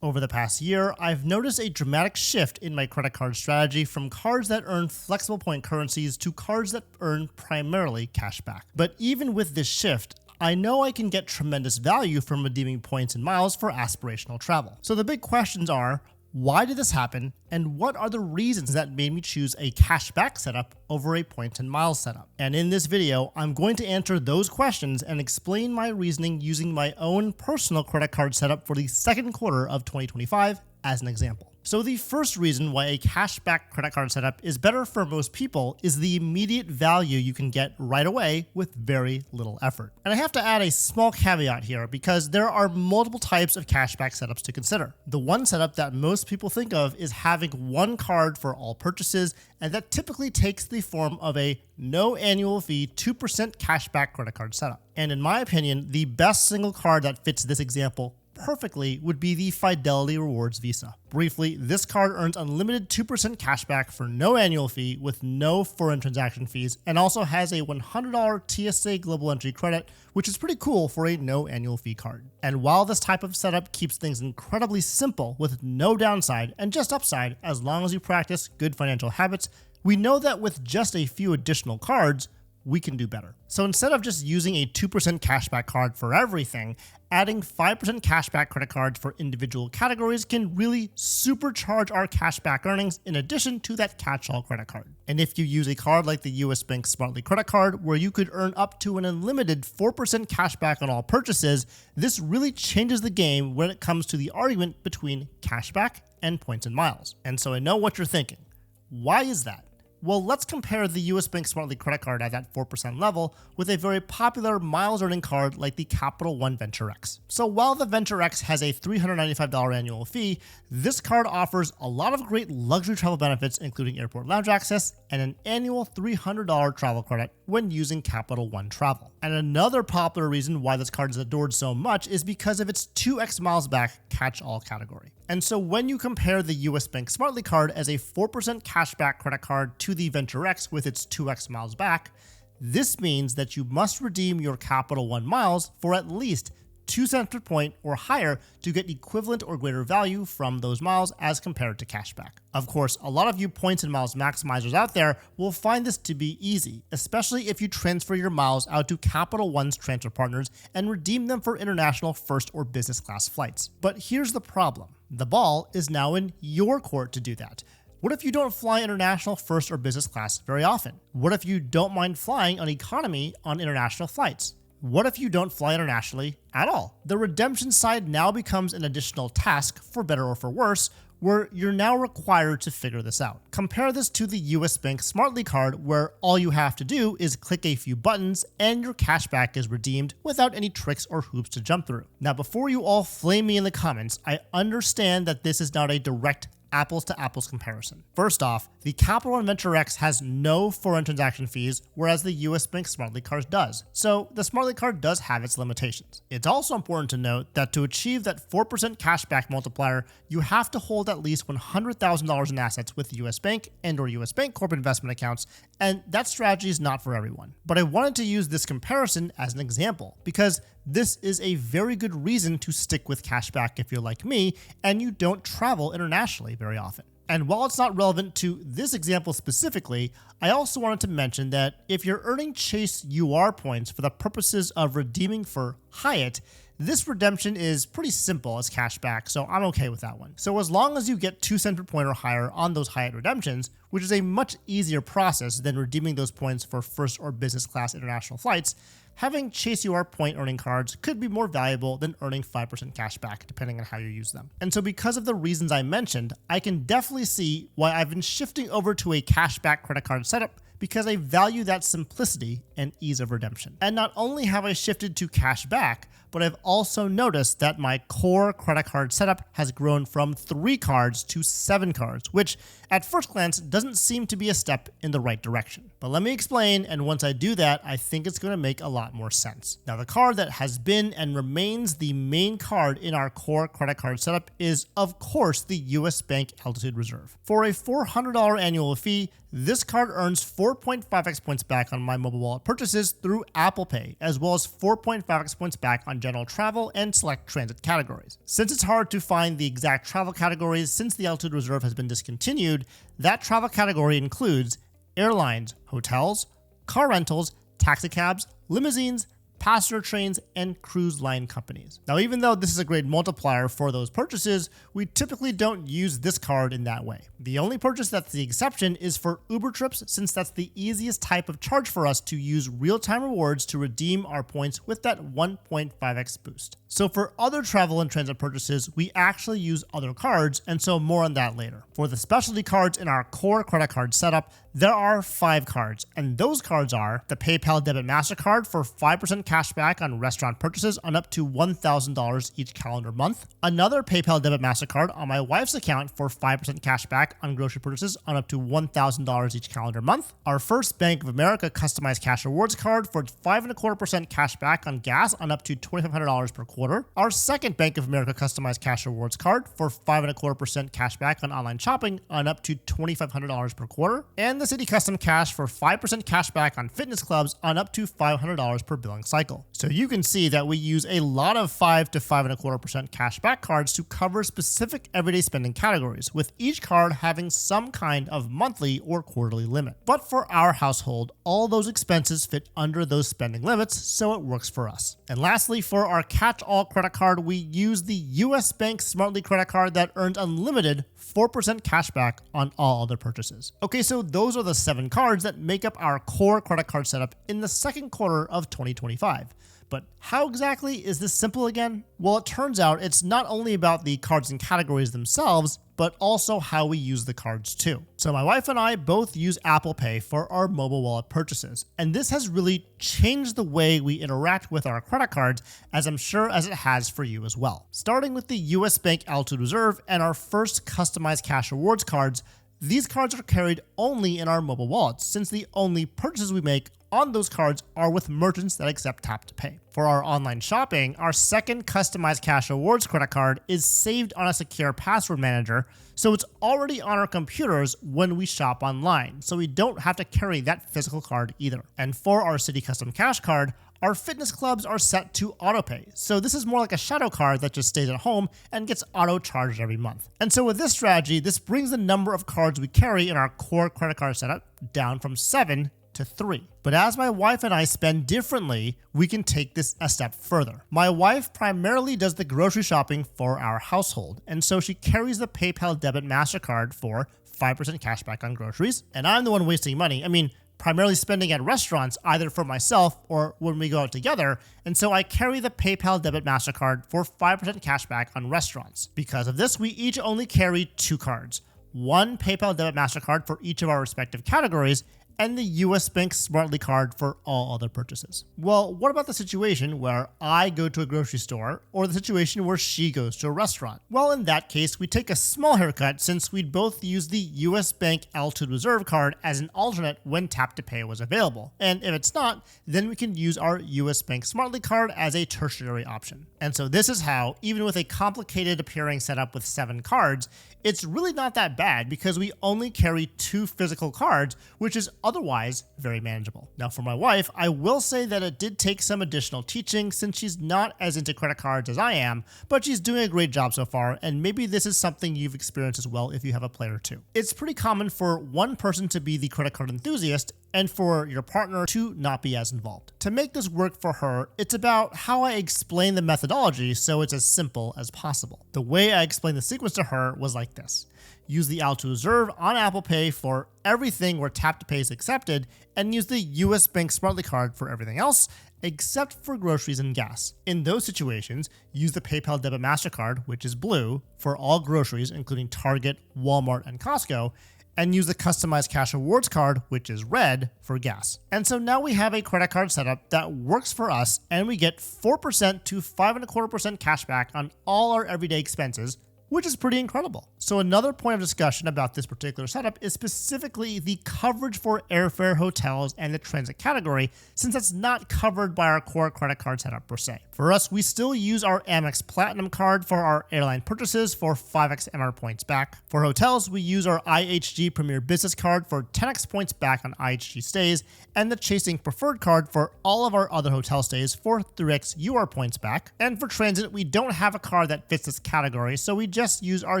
Over the past year, I've noticed a dramatic shift in my credit card strategy from cards that earn flexible point currencies to cards that earn primarily cash back. But even with this shift, I know I can get tremendous value from redeeming points and miles for aspirational travel. So the big questions are, why did this happen, and what are the reasons that made me choose a cashback setup over a points and miles setup? And in this video, I'm going to answer those questions and explain my reasoning using my own personal credit card setup for the second quarter of 2025 as an example. So the first reason why a cashback credit card setup is better for most people is the immediate value you can get right away with very little effort. And I have to add a small caveat here because there are multiple types of cashback setups to consider. The one setup that most people think of is having one card for all purchases, and that typically takes the form of a no annual fee 2% cashback credit card setup. And in my opinion, the best single card that fits this example perfectly would be the Fidelity Rewards Visa. Briefly, this card earns unlimited 2% cashback for no annual fee with no foreign transaction fees, and also has a $100 TSA Global Entry credit, which is pretty cool for a no annual fee card. And while this type of setup keeps things incredibly simple with no downside and just upside as long as you practice good financial habits, we know that with just a few additional cards, we can do better. So instead of just using a 2% cashback card for everything, adding 5% cashback credit cards for individual categories can really supercharge our cashback earnings in addition to that catch-all credit card. And if you use a card like the US Bank Smartly credit card, where you could earn up to an unlimited 4% cashback on all purchases, this really changes the game when it comes to the argument between cashback and points and miles. And so I know what you're thinking. Why is that? Well, let's compare the US Bank Smartly credit card at that 4% level with a very popular miles earning card like the Capital One Venture X. So while the Venture X has a $395 annual fee, this card offers a lot of great luxury travel benefits, including airport lounge access and an annual $300 travel credit when using Capital One Travel. And another popular reason why this card is adored so much is because of its 2x miles back catch-all category. And so when you compare the US Bank Smartly card as a 4% cashback credit card to the Venture X with its 2x miles back, this means that you must redeem your Capital One miles for at least 2 cents per point or higher to get equivalent or greater value from those miles as compared to cashback. Of course, a lot of you points and miles maximizers out there will find this to be easy, especially if you transfer your miles out to Capital One's transfer partners and redeem them for international first or business class flights. But here's the problem. The ball is now in your court to do that. What if you don't fly international first or business class very often? What if you don't mind flying on economy on international flights? What if you don't fly internationally at all? The redemption side now becomes an additional task, for better or for worse, where you're now required to figure this out. Compare this to the US Bank Smartly card, where all you have to do is click a few buttons and your cashback is redeemed without any tricks or hoops to jump through. Now, before you all flame me in the comments, I understand that this is not a direct apples to apples comparison. First off, the Capital One Venture X has no foreign transaction fees, whereas the US Bank Smartly card does. So the Smartly card does have its limitations. It's also important to note that to achieve that 4% cashback multiplier, you have to hold at least $100,000 in assets with US Bank and or US Bank corporate investment accounts, and that strategy is not for everyone. But I wanted to use this comparison as an example because this is a very good reason to stick with cashback if you're like me and you don't travel internationally very often. And while it's not relevant to this example specifically, I also wanted to mention that if you're earning Chase UR points for the purposes of redeeming for Hyatt, this redemption is pretty simple as cashback, so I'm okay with that one. So as long as you get 2 cents per point or higher on those Hyatt redemptions, which is a much easier process than redeeming those points for first or business class international flights, having Chase UR point earning cards could be more valuable than earning 5% cash back, depending on how you use them. And so because of the reasons I mentioned, I can definitely see why I've been shifting over to a cashback credit card setup, because I value that simplicity and ease of redemption. And not only have I shifted to cash back, but I've also noticed that my core credit card setup has grown from 3 cards to 7 cards, which at first glance doesn't seem to be a step in the right direction. But let me explain, and once I do that, I think it's going to make a lot more sense. Now, the card that has been and remains the main card in our core credit card setup is, of course, the US Bank Altitude Reserve. For a $400 annual fee, this card earns 4.5x points back on my mobile wallet purchases through Apple Pay, as well as 4.5x points back on on general travel and select transit categories. Since it's hard to find the exact travel categories since the Altitude Reserve has been discontinued, that travel category includes airlines, hotels, car rentals, taxicabs, limousines, passenger trains, and cruise line companies. Now, even though this is a great multiplier for those purchases, we typically don't use this card in that way. The only purchase that's the exception is for Uber trips, since that's the easiest type of charge for us to use real-time rewards to redeem our points with that 1.5x boost. So for other travel and transit purchases, we actually use other cards, and so more on that later. For the specialty cards in our core credit card setup, there are 5 cards, and those cards are the PayPal Debit MasterCard for 5% cash back on restaurant purchases on up to $1,000 each calendar month, another PayPal Debit MasterCard on my wife's account for 5% cash back on grocery purchases on up to $1,000 each calendar month, our first Bank of America customized cash rewards card for 5.25% cash back on gas on up to $2,500 per quarter, our second Bank of America customized cash rewards card for 5.25% cash back on online shopping on up to $2,500 per quarter, and the City Custom Cash for 5% cash back on fitness clubs on up to $500 per billing cycle. So you can see that we use a lot of 5 to 5.25% cash back cards to cover specific everyday spending categories, with each card having some kind of monthly or quarterly limit. But for our household, all those expenses fit under those spending limits, so it works for us. And lastly, for our catch-all credit card, we use the US Bank Smartly credit card that earns unlimited 4% cash back on all other purchases. Okay, so those are the 7 cards that make up our core credit card setup in the second quarter of 2025. But how exactly is this simple again? Well, it turns out it's not only about the cards and categories themselves, but also how we use the cards too. So my wife and I both use Apple Pay for our mobile wallet purchases, and this has really changed the way we interact with our credit cards, as I'm sure as it has for you as well. Starting with the US Bank Altitude Reserve and our first customized cash rewards cards, these cards are carried only in our mobile wallets, since the only purchases we make on those cards are with merchants that accept tap to pay. For our online shopping, our second customized cash rewards credit card is saved on a secure password manager, so it's already on our computers when we shop online, so we don't have to carry that physical card either. And for our City Custom Cash card, our fitness clubs are set to autopay, so this is more like a shadow card that just stays at home and gets auto-charged every month. And so with this strategy, this brings the number of cards we carry in our core credit card setup down from 7 to 3. But as my wife and I spend differently, we can take this a step further. My wife primarily does the grocery shopping for our household, and so she carries the PayPal Debit MasterCard for 5% cash back on groceries, and I'm the one wasting money. Primarily spending at restaurants, either for myself or when we go out together, and so I carry the PayPal Debit MasterCard for 5% cash back on restaurants. Because of this, we each only carry 2 cards, one PayPal Debit MasterCard for each of our respective categories, and the US Bank Smartly card for all other purchases. Well, what about the situation where I go to a grocery store, or the situation where she goes to a restaurant? Well, in that case, we take a small haircut since we'd both use the US Bank Altitude Reserve card as an alternate when tap to pay was available. And if it's not, then we can use our US Bank Smartly card as a tertiary option. And so this is how, even with a complicated appearing setup with 7 cards, it's really not that bad because we only carry 2 physical cards, which is otherwise very manageable. Now for my wife, I will say that it did take some additional teaching since she's not as into credit cards as I am, but she's doing a great job so far, and maybe this is something you've experienced as well if you have a player or two. It's pretty common for one person to be the credit card enthusiast and for your partner to not be as involved. To make this work for her, it's about how I explain the methodology so it's as simple as possible. The way I explained the sequence to her was like this. Use the Altitude Reserve on Apple Pay for everything where tap to pay is accepted, and use the US Bank Smartly card for everything else, except for groceries and gas. In those situations, use the PayPal Debit MasterCard, which is blue, for all groceries, including Target, Walmart, and Costco, and use the customized cash rewards card, which is red, for gas. And so now we have a credit card setup that works for us, and we get 4% to 5.25% cash back on all our everyday expenses, which is pretty incredible. So another point of discussion about this particular setup is specifically the coverage for airfare, hotels, and the transit category, since that's not covered by our core credit card setup per se. For us, we still use our Amex Platinum card for our airline purchases for 5x MR points back. For hotels, we use our IHG Premier Business card for 10x points back on IHG stays, and the Chasing Preferred card for all of our other hotel stays for 3x UR points back. And for transit, we don't have a card that fits this category, so we just use our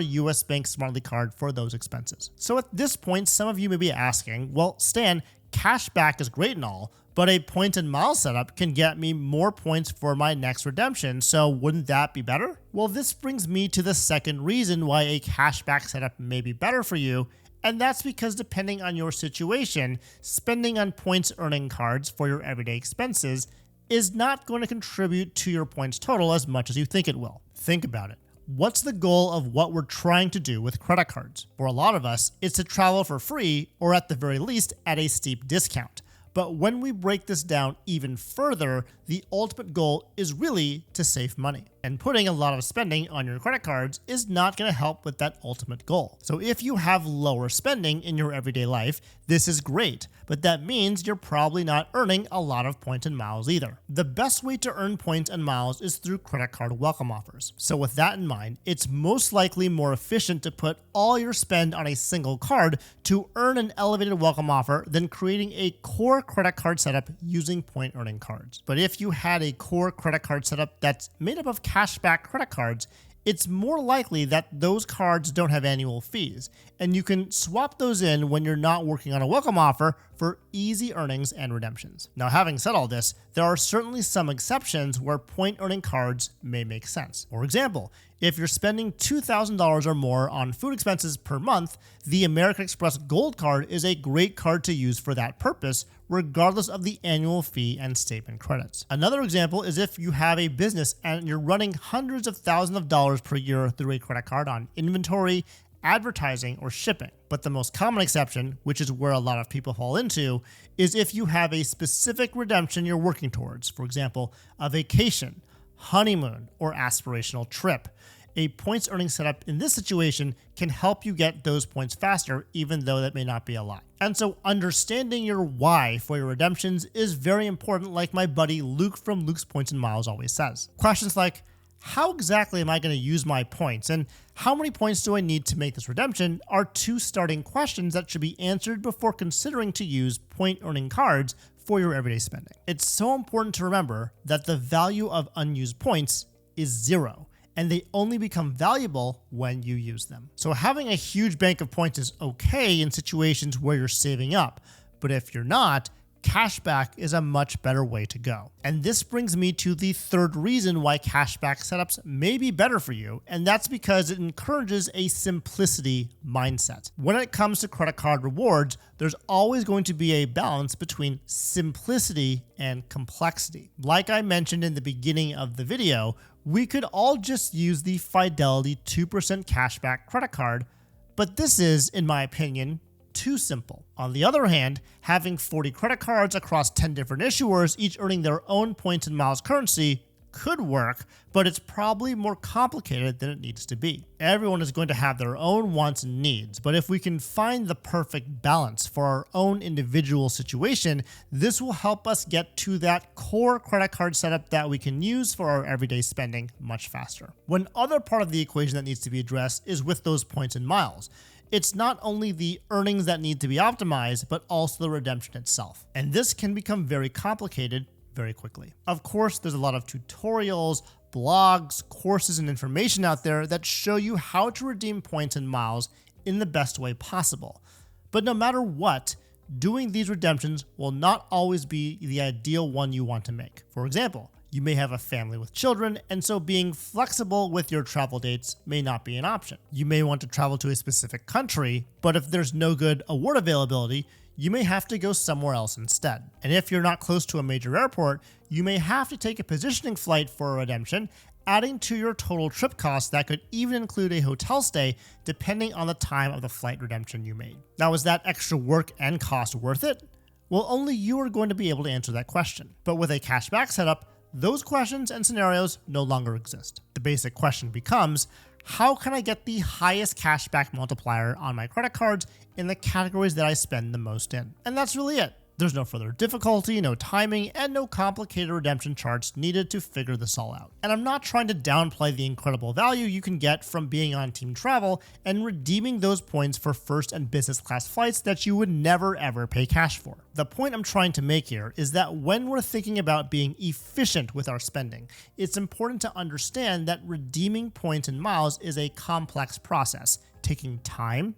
US Bank Smartly card for those expenses. So at this point, some of you may be asking, well, Stan, cash back is great and all, but a point and miles setup can get me more points for my next redemption, so wouldn't that be better? Well, this brings me to the second reason why a cashback setup may be better for you, and that's because depending on your situation, spending on points earning cards for your everyday expenses is not going to contribute to your points total as much as you think it will. Think about it. What's the goal of what we're trying to do with credit cards? For a lot of us, it's to travel for free or at the very least at a steep discount. But when we break this down even further, the ultimate goal is really to save money. And putting a lot of spending on your credit cards is not going to help with that ultimate goal. So if you have lower spending in your everyday life, this is great, but that means you're probably not earning a lot of points and miles either. The best way to earn points and miles is through credit card welcome offers. So with that in mind, it's most likely more efficient to put all your spend on a single card to earn an elevated welcome offer than creating a core credit card setup using point earning cards. But if you had a core credit card setup that's made up of cashback credit cards, it's more likely that those cards don't have annual fees, and you can swap those in when you're not working on a welcome offer for easy earnings and redemptions. Now, having said all this, there are certainly some exceptions where point earning cards may make sense. For example, if you're spending $2,000 or more on food expenses per month, the American Express Gold Card is a great card to use for that purpose, regardless of the annual fee and statement credits. Another example is if you have a business and you're running hundreds of thousands of dollars per year through a credit card on inventory, advertising, or shipping. But the most common exception, which is where a lot of people fall into, is if you have a specific redemption you're working towards. For example, a vacation, honeymoon, or aspirational trip. A points earning setup in this situation can help you get those points faster, even though that may not be a lot. And so understanding your why for your redemptions is very important, like my buddy Luke from Luke's Points and Miles always says. Questions like, how exactly am I going to use my points, and how many points do I need to make this redemption are two starting questions that should be answered before considering to use point earning cards for your everyday spending. It's so important to remember that the value of unused points is zero, and they only become valuable when you use them. So having a huge bank of points is okay in situations where you're saving up, but if you're not, cashback is a much better way to go. And this brings me to the third reason why cashback setups may be better for you, and that's because it encourages a simplicity mindset. When it comes to credit card rewards, there's always going to be a balance between simplicity and complexity. Like I mentioned in the beginning of the video, we could all just use the Fidelity 2% cashback credit card, but this is, in my opinion, too simple. On the other hand, having 40 credit cards across 10 different issuers, each earning their own points and miles currency, could work, but it's probably more complicated than it needs to be. Everyone is going to have their own wants and needs, but if we can find the perfect balance for our own individual situation, this will help us get to that core credit card setup that we can use for our everyday spending much faster. One other part of the equation that needs to be addressed is with those points and miles. It's not only the earnings that need to be optimized, but also the redemption itself. And this can become very complicated very quickly. Of course, there's a lot of tutorials, blogs, courses, and information out there that show you how to redeem points and miles in the best way possible. But no matter what, doing these redemptions will not always be the ideal one you want to make. For example, you may have a family with children, and so being flexible with your travel dates may not be an option. You may want to travel to a specific country, but if there's no good award availability, you may have to go somewhere else instead. And if you're not close to a major airport, you may have to take a positioning flight for a redemption, adding to your total trip cost that could even include a hotel stay depending on the time of the flight redemption you made. Now, is that extra work and cost worth it? Well, only you are going to be able to answer that question. But with a cashback setup, those questions and scenarios no longer exist. The basic question becomes, how can I get the highest cashback multiplier on my credit cards in the categories that I spend the most in? And that's really it. There's no further difficulty, no timing, and no complicated redemption charts needed to figure this all out. And I'm not trying to downplay the incredible value you can get from being on team travel and redeeming those points for first and business class flights that you would never ever pay cash for. The point I'm trying to make here is that when we're thinking about being efficient with our spending, it's important to understand that redeeming points and miles is a complex process, taking time,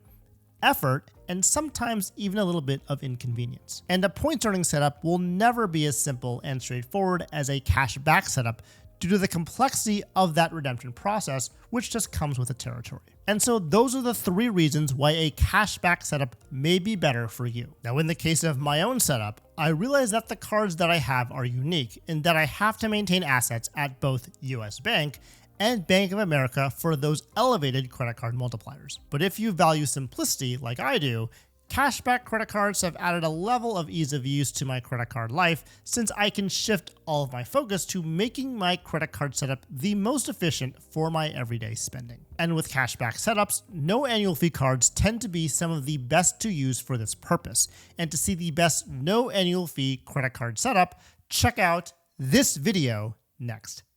effort, and sometimes even a little bit of inconvenience. And a points earning setup will never be as simple and straightforward as a cash back setup due to the complexity of that redemption process, which just comes with the territory. And so those are the 3 reasons why a cashback setup may be better for you. Now, in the case of my own setup, I realize that the cards that I have are unique in that I have to maintain assets at both US Bank and Bank of America for those elevated credit card multipliers. But if you value simplicity like I do, cashback credit cards have added a level of ease of use to my credit card life since I can shift all of my focus to making my credit card setup the most efficient for my everyday spending. And with cashback setups, no annual fee cards tend to be some of the best to use for this purpose. And to see the best no annual fee credit card setup, check out this video next.